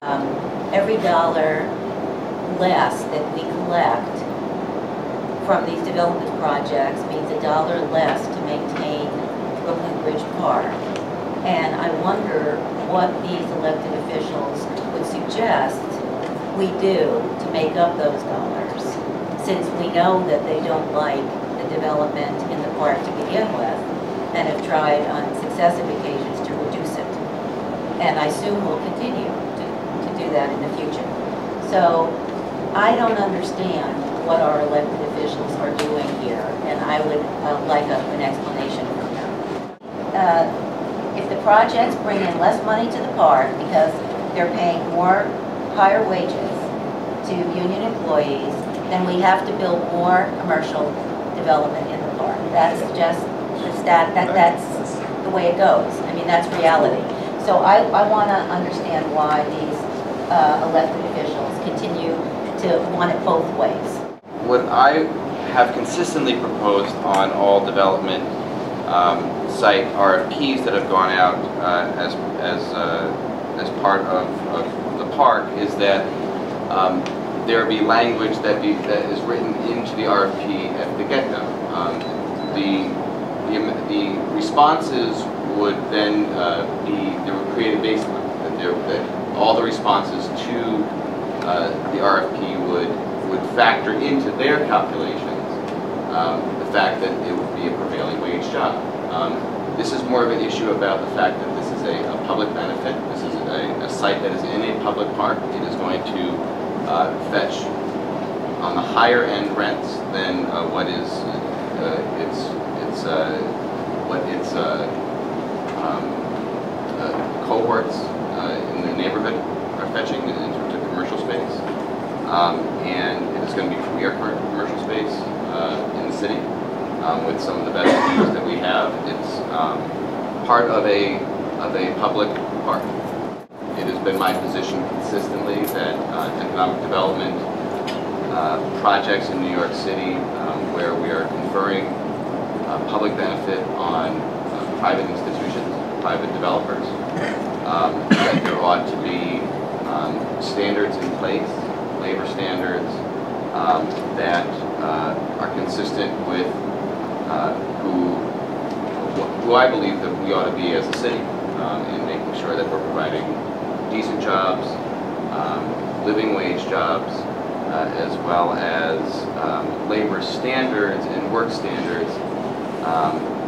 Every dollar less that we collect from these development projects means a dollar less to maintain Brooklyn Bridge Park. And I wonder what these elected officials would suggest we do to make up those dollars, since we know that they don't like the development in the park to begin with and have tried on successive occasions to reduce it. And I assume we'll continue to do that in the future. So I don't understand what our elected officials are doing here, and I would like an explanation from them. If the projects bring in less money to the park because they're paying higher wages to union employees, then we have to build more commercial development in the park. That's just that's the way it goes. I mean, that's reality. So I want to understand why these elected officials continue to want it both ways. What I have consistently proposed on all development site RFPs that have gone out as part of the park is that there be language that is written into the RFP at the get-go. The responses would then they would create a baseline that all the responses to the RFP would factor into their calculations the fact that it would be a prevailing wage job. This is more of an issue about the fact that this is a public benefit. This is a site that is in a public park. It is going to fetch on the higher end rents than what is cohorts in the neighborhood are fetching in terms of commercial space, and it is going to be premier commercial space in the city with some of the best views that we have. It's part of a public park. It has been my position consistently that economic development projects in New York City where we are conferring public benefit on private institutions, private developers, that there ought to be standards in place, labor standards that are consistent with who I believe that we ought to be as a city in making sure that we're providing decent jobs, living wage jobs, as well as labor standards and work standards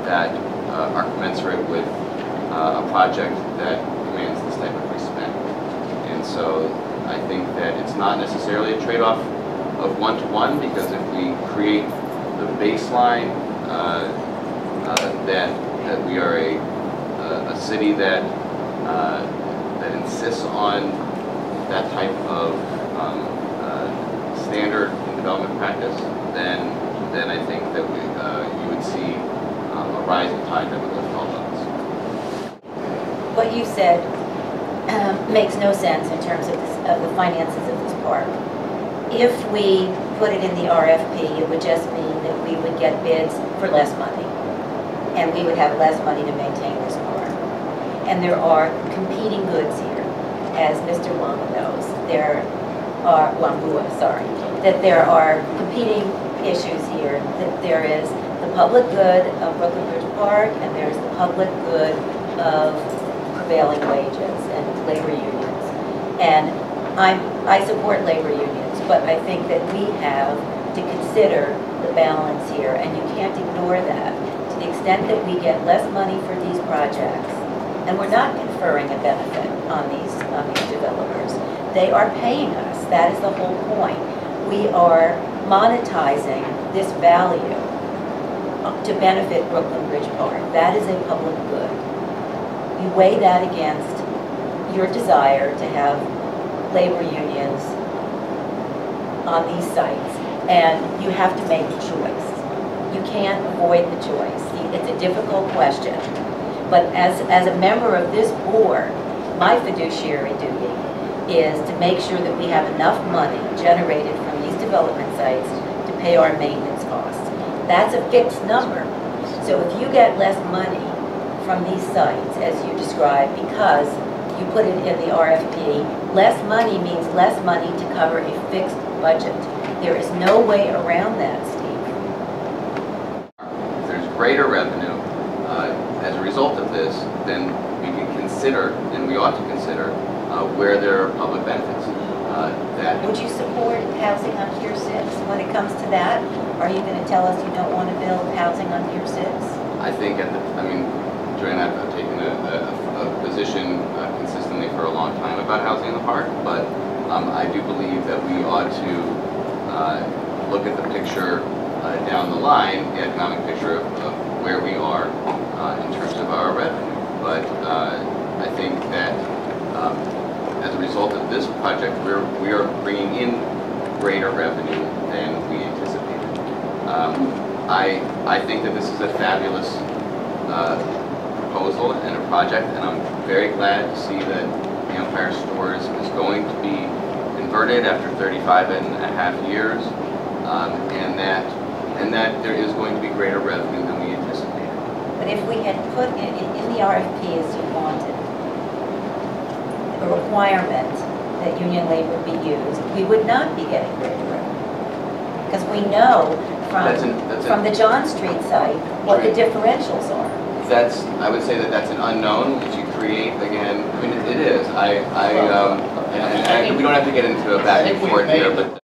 that are commensurate with a project that demands this type of respect. And so I think that it's not necessarily a trade-off of one-to-one, because if we create the baseline that we are a city that insists on that type of standard in development practice, then I think that you would see a rising tide that would lift all boats. What you said makes no sense in terms of the finances of this park. If we put it in the RFP, it would just mean that we would get bids for less money, and we would have less money to maintain this park. And there are competing goods here, as Mr. Wong knows. That there are competing issues here. That there is the public good of Brooklyn Bridge Park, and there's the public good of prevailing wages and labor unions. And I support labor unions, but I think that we have to consider the balance here, and you can't ignore that. To the extent that we get less money for these projects, and we're not conferring a benefit on these developers, they are paying us. That is the whole point. We are monetizing this value to benefit Brooklyn Bridge Park. That is a public good. You weigh that against your desire to have labor unions on these sites, and you have to make a choice. You can't avoid the choice. It's a difficult question, but as a member of this board, my fiduciary duty is to make sure that we have enough money generated from these development sites to pay our maintenance costs. That's a fixed number. So if you get less money from these sites, as you described, because you put it in the RFP. Less money means less money to cover a fixed budget. There is no way around that, Steve. If there's greater revenue as a result of this, then we can consider, and we ought to consider, where there are public benefits. Would you support housing on Pier 6 when it comes to that? Are you going to tell us you don't want to build housing on Pier 6? I think, Joanne, I've taken a position consistently for a long time about housing in the park, but I do believe that we ought to look at the picture down the line, the economic picture of where we are in terms of our revenue. But I think that as a result of this project, we are bringing in greater revenue than we anticipated. I think that this is a fabulous proposal and a project, and I'm very glad to see that the Empire Stores is going to be converted after 35 and a half years, and that there is going to be greater revenue than we anticipated. But if we had put in the RFP as you wanted, a requirement that union labor be used, we would not be getting greater revenue. Because we know from the John Street site what the differentials are. I would say that that's an unknown that you create again. I mean, it is. We don't have to get into a back and forth here, but.